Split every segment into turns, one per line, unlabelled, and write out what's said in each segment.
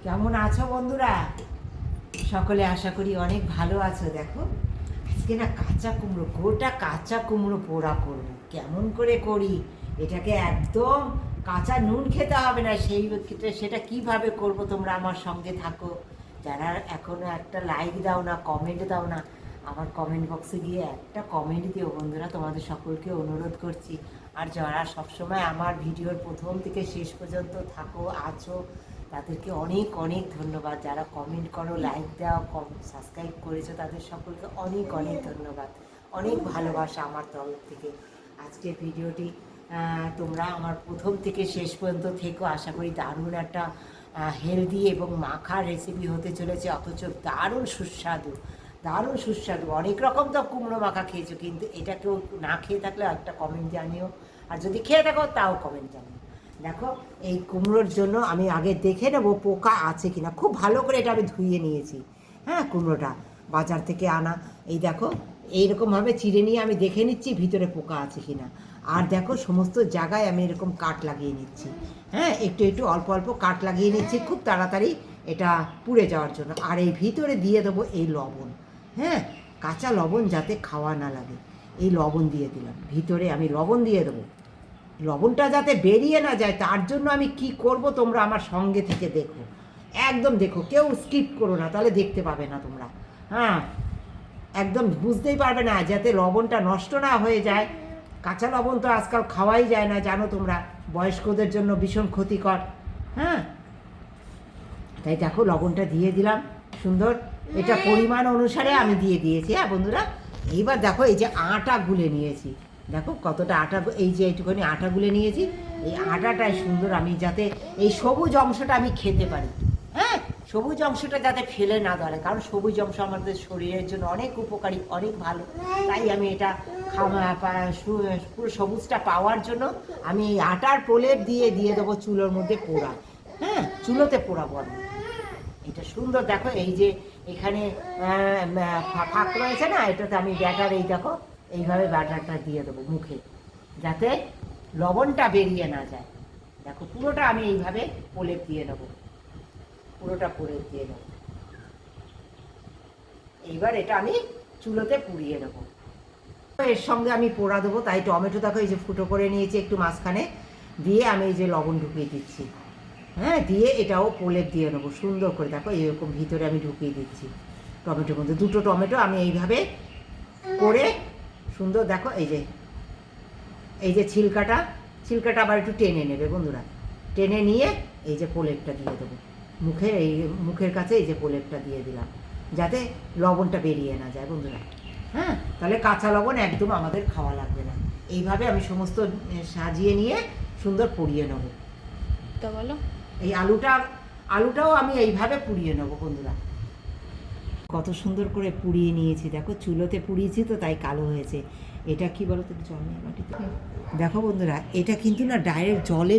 কেমন আছো বন্ধুরা? সকলে আশা করি অনেক ভালো আছো। দেখো আজকে না কাঁচা কুমড়ো, গোটা কাঁচা কুমড়ো পোড়া করব। কেমন করে করি এটাকে? একদম কাঁচা নুন খেতে হবে না, সেটা কিভাবে করব তোমরা আমার সঙ্গে থাকো। যারা এখনো একটা লাইক দাও না, কমেন্ট দাও না, আমার কমেন্ট বক্সে গিয়ে একটা কমেন্ট দিও বন্ধুরা, তোমাদের সকলকে অনুরোধ করছি। আর যারা সবসময় আমার ভিডিওর প্রথম থেকে শেষ পর্যন্ত থাকো আছো, তাদেরকে অনেক অনেক ধন্যবাদ। যারা কমেন্ট করো, লাইক দাও, সাবস্ক্রাইব করেছো, তাদের সকলকে অনেক অনেক ধন্যবাদ, অনেক ভালোবাসা আমার তরফ থেকে। আজকের ভিডিওটি তোমরা আমার প্রথম থেকে শেষ পর্যন্ত থেকো। আশা করি দারুণ একটা হেলদি এবং মাখার রেসিপি হতে চলেছে, অথচ দারুণ সুস্বাদু, দারুণ সুস্বাদু। অনেক রকম তো কুমড়ো মাখা খেয়েছো, কিন্তু এটা কেউ না খেয়ে থাকলে একটা কমেন্ট জানিও, আর যদি খেয়ে থাকো তাও কমেন্ট জানিও। দেখো এই কুমড়োর জন্য আমি আগে দেখে নেবো পোকা আছে কিনা। খুব ভালো করে এটা আমি ধুয়ে নিয়েছি। হ্যাঁ, কুমড়োটা বাজার থেকে আনা। এই দেখো এইরকমভাবে চিড়ে নিয়ে আমি দেখে নিচ্ছি ভিতরে পোকা আছে কিনা। আর দেখো সমস্ত জায়গায় আমি এরকম কাট লাগিয়ে নিচ্ছি। হ্যাঁ, একটু একটু অল্প অল্প কাট লাগিয়ে নিচ্ছি খুব তাড়াতাড়ি এটা পুড়ে যাওয়ার জন্য। আর এই ভিতরে দিয়ে দেবো এই লবণ। হ্যাঁ, কাঁচা লবণ যাতে খাওয়া না লাগে, এই লবণ দিয়ে দিলাম। ভিতরে আমি লবণ দিয়ে দেবো, লবণটা যাতে বেরিয়ে না যায়, তার জন্য আমি কি করব তোমরা আমার সঙ্গে থেকে দেখো, একদম দেখো, কেউ স্কিপ করো না, তাহলে দেখতে পাবে না তোমরা। হ্যাঁ, একদম বুঝতেই পারবে না, যাতে লবণটা নষ্ট না হয়ে যায়। কাঁচা লবণ তো আজকাল খাওয়াই যায় না, জানো তোমরা, বয়স্কদের জন্য ভীষণ ক্ষতিকর। হ্যাঁ, তাই দেখো লবণটা দিয়ে দিলাম সুন্দর, এটা পরিমাণ অনুসারে আমি দিয়ে দিয়েছি। হ্যাঁ বন্ধুরা, এইবার দেখো এই যে আটা গুলে নিয়েছি, দেখো কতটা আটা, এই যে এইটুখানি আটা গুলে নিয়েছি। এই আটাটাই সুন্দর, আমি যাতে এই সবুজ অংশটা আমি খেতে পারি। হ্যাঁ, সবুজ অংশটা যাতে ফেলে না ধরে, কারণ সবুজ অংশ আমাদের শরীরের জন্য অনেক উপকারী, অনেক ভালো। তাই আমি এটা পুরো সবুজটা পাওয়ার জন্য আমি এই আটার প্রলেপ দিয়ে দিয়ে দেবো চুলোর মধ্যে পোড়া। হ্যাঁ, চুলোতে পোড়াবো আমি এটা সুন্দর। দেখো এই যে এখানে ফাঁক রয়েছে না, এটাতে আমি ব্যাটার, এই দেখো এইভাবে ব্যাটারটা দিয়ে দেবো মুখে, যাতে লবণটা বেরিয়ে না যায়। দেখো পুরোটা আমি এইভাবে প্রলেপ দিয়ে নেবো, পুরোটা প্রলেপ দিয়ে নেবো। এইবার এটা আমি চুলোতে পুড়িয়ে নেবো। এর সঙ্গে আমি পোড়া দেবো, তাই টমেটো দেখো এই যে ফুটো করে নিয়েছি একটু মাঝখানে, দিয়ে আমি এই যে লবণ ঢুকিয়ে দিচ্ছি। হ্যাঁ, দিয়ে এটাও প্রলেপ দিয়ে নেবো সুন্দর করে। দেখো এরকম ভিতরে আমি ঢুকিয়ে দিচ্ছি টমেটোর মধ্যে। দুটো টমেটো আমি এইভাবে করে সুন্দর, দেখো এই যে এই যে ছিলকাটা, ছিলকাটা আবার একটু টেনে নেবে বন্ধুরা, টেনে নিয়ে এই যে প্রলেপটা দিয়ে দেবো মুখে, এই মুখের কাছে এই যে প্রলেপটা দিয়ে দিলাম, যাতে লবণটা বেরিয়ে না যায় বন্ধুরা। হ্যাঁ, তাহলে কাঁচা লবণ একদম আমাদের খাওয়া লাগবে না। এইভাবে আমি সমস্ত সাজিয়ে নিয়ে সুন্দর পুড়িয়ে নেবো।
তো বলো,
এই আলুটাও আমি এইভাবে পুড়িয়ে নেবো বন্ধুরা। কত সুন্দর করে পুড়িয়ে নিয়েছি, দেখো চুলোতে পুড়িয়েছি তো তাই কালো হয়েছে। এটা কি বলো তো, জল নিয়ে মাটিতে দেখো বন্ধুরা, এটা কিন্তু না ডাইরেক্ট জলে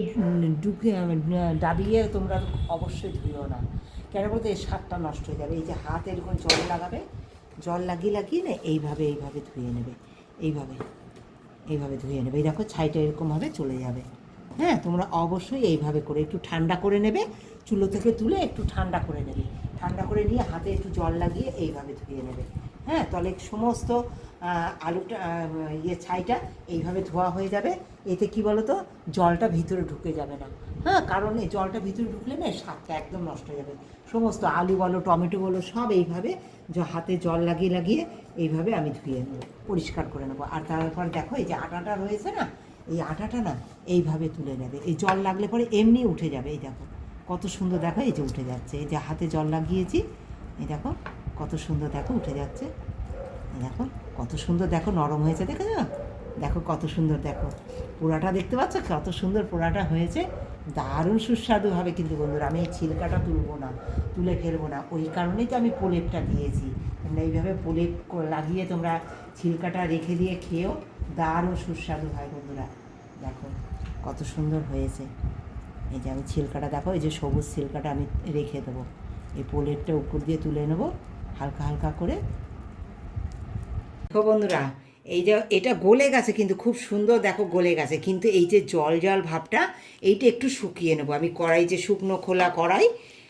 ডুবে ডাবিয়ে তোমরা অবশ্যই ধুইও না, কেন বলতে এর স্বাদটা নষ্ট হয়ে যাবে। এই যে হাত এরকম জল লাগাবে, জল লাগিয়ে লাগিয়ে না এইভাবে এইভাবে ধুয়ে নেবে, এইভাবে এইভাবে ধুয়ে নেবে। এই দেখো ছাইটা এরকমভাবে চলে যাবে। হ্যাঁ, তোমরা অবশ্যই এইভাবে করে একটু ঠান্ডা করে নেবে, চুলো থেকে তুলে একটু ঠান্ডা করে নেবে, ঠান্ডা করে নিয়ে হাতে একটু জল লাগিয়ে এইভাবে ধুয়ে নেবে। হ্যাঁ, তাহলে সমস্ত আলুটা ছাইটা এইভাবে ধোয়া হয়ে যাবে। এতে কি বলো তো, জলটা ভিতরে ঢুকে যাবে না। হ্যাঁ, কারণ এই জলটা ভিতরে ঢুকলে না স্বাদটা একদম নষ্ট হয়ে যাবে। সমস্ত আলু বলো, টমেটো বলো, সব এইভাবে হাতে জল লাগিয়ে লাগিয়ে এইভাবে আমি ধুয়ে নেবো, পরিষ্কার করে নেবো। আর তারপর দেখো এই যে আটাটা রয়েছে না, এই আটাটা না এইভাবে তুলে নেবে, এই জল লাগলে পরে এমনি উঠে যাবে। এই দেখো কত সুন্দর, দেখো এই যে উঠে যাচ্ছে, এই যে হাতে জল লাগিয়েছি, এই দেখো কত সুন্দর, দেখো উঠে যাচ্ছে। এই দেখো কত সুন্দর, দেখো নরম হয়েছে, দেখে যাও, দেখো কত সুন্দর, দেখো পোড়াটা দেখতে পাচ্ছ কত সুন্দর পোড়াটা হয়েছে, দারুণ সুস্বাদু হবে। কিন্তু বন্ধুরা আমি এই ছিলকাটা তুলবো না, তুলে ফেলবো না, ওই কারণেই তো আমি প্রলেপটা দিয়েছি। তোমরা এইভাবে প্রলেপ লাগিয়ে তোমরা ছিলকাটা রেখে দিয়ে খেয়েও দারুণ সুস্বাদু হয় বন্ধুরা। দেখো কত সুন্দর হয়েছে। এই যে আমি ছিলকাটা, দেখো এই যে সবুজ ছিলকাটা আমি রেখে দেবো, এই প্রলেপটা উপর দিয়ে তুলে নেবো হালকা হালকা করে। দেখো বন্ধুরা, এই যে এটা গলে গেছে, কিন্তু খুব সুন্দর, দেখো গলে গেছে, কিন্তু এই যে জল জল ভাবটা এইটা একটু শুকিয়ে নেবো আমি। কড়াই যে শুকনো খোলা কড়াই,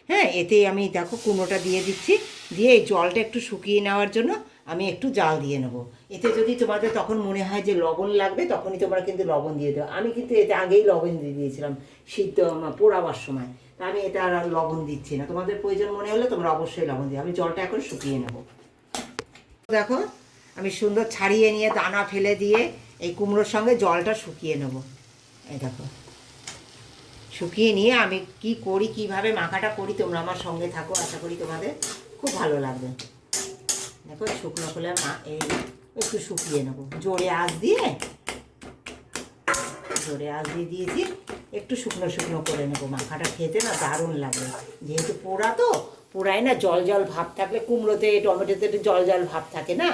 হ্যাঁ, এতে আমি দেখো কুমড়োটা দিয়ে দিচ্ছি, দিয়ে এই জলটা একটু শুকিয়ে নেওয়ার জন্য আমি একটু জাল দিয়ে নেবো। এতে যদি তোমাদের তখন মনে হয় যে লবণ লাগবে, তখনই তোমরা কিন্তু লবণ দিয়ে দেবো। আমি কিন্তু এতে আগেই লবণ দিয়ে দিয়েছিলাম সিদ্ধ পোড়াবার সময়, তা আমি এটা আর লবণ দিচ্ছি না। তোমাদের প্রয়োজন মনে হলে তোমরা অবশ্যই লবণ দিও। আমি জলটা এখন শুকিয়ে নেবো। দেখো আমি সুন্দর ছাড়িয়ে নিয়ে দানা ফেলে দিয়ে এই কুমড়োর সঙ্গে জলটা শুকিয়ে নেবো। এই দেখো শুকিয়ে নিয়ে আমি কি করি, কিভাবে মাখাটা করি, তোমরা আমার সঙ্গে থাকো, আশা করি তোমাদের খুব ভালো লাগবে। দেখো শুকনো করে এই একটু শুকিয়ে নেবো, জোরে আঁচ দিয়ে দিয়েছি, একটু শুকনো শুকনো করে নেবো। মাখাটা খেতে না দারুণ লাগবে, যেহেতু পোড়া তো, পোড়ায় না জল জল ভাব থাকলে, কুমড়োতে টমেটোতে একটু জল জল ভাব থাকে না,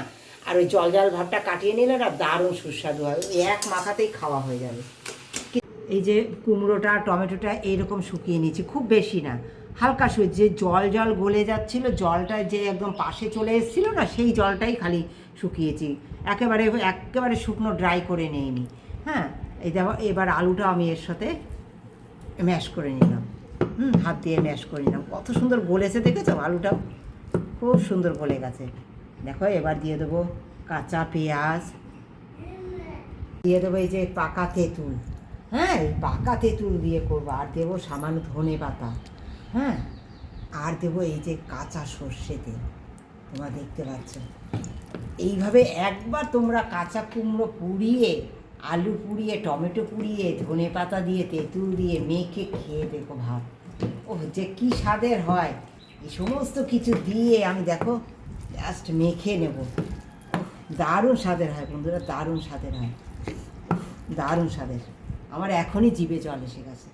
আর ওই জল জল ভাবটা কাটিয়ে নিলে না দারুণ সুস্বাদু হয়, এক মাখাতেই খাওয়া হয়ে যাবে। এই যে কুমড়োটা টমেটোটা এইরকম শুকিয়ে নিয়েছি, খুব বেশি না, হালকা যে জল জল গলে যাচ্ছিলো, জলটা যে একদম পাশে চলে এসেছিলো না, সেই জলটাই খালি শুকিয়েছি, একেবারে শুকনো ড্রাই করে নিইনি। হ্যাঁ, এই দেখো এবার আলুটা আমি এর সাথে ম্যাশ করে নিলাম, হাত দিয়ে ম্যাশ করে নিলাম, কত সুন্দর গলেছে দেখেছো, আলুটাও খুব সুন্দর গলে গেছে। দেখো এবার দিয়ে দেবো কাঁচা পেঁয়াজ, দিয়ে দেবো এই যে পাকা তেঁতুল, হ্যাঁ এই পাকা তেঁতুল দিয়ে করবো, আর দেবো সামান্য ধনে পাতা, হ্যাঁ আর দেবো এই যে কাঁচা সর্ষে তেল, তোমরা দেখতে পাচ্ছ। এইভাবে একবার তোমরা কাঁচা কুমড়ো পুড়িয়ে, আলু পুড়িয়ে, টমেটো পুড়িয়ে, ধনে পাতা দিয়ে, তেঁতুল দিয়ে মেখে খেয়ে দেখো ভাত, ও যে কী স্বাদের হয়। এই সমস্ত কিছু দিয়ে আমি দেখো জাস্ট মেখে নেব, দারুণ স্বাদের হয় বন্ধুরা, দারুণ স্বাদের হয়, দারুণ স্বাদের। আমার এখনই জিভে জল এসে গেছে,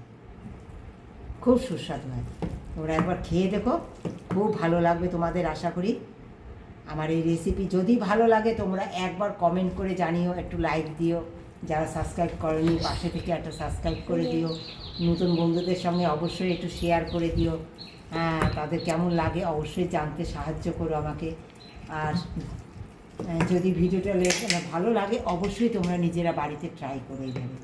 খুব সুস্বাদু হয়। তোমরা একবার খেয়ে দেখো, খুব ভালো লাগবে তোমাদের আশা করি। আমার এই রেসিপি যদি ভালো লাগে তোমরা একবার কমেন্ট করে জানিও, একটু লাইক দিও, যারা সাবস্ক্রাইব করেনি পাশে থেকে একটা সাবস্ক্রাইব করে দিও, নতুন বন্ধুদের সঙ্গে অবশ্যই একটু শেয়ার করে দিও। হ্যাঁ, তাদের কেমন লাগে অবশ্যই জানতে সাহায্য করো আমাকে। আর যদি ভিডিওটা ভালো লাগে অবশ্যই তোমরা নিজেরা বাড়িতে ট্রাই করে যাবে।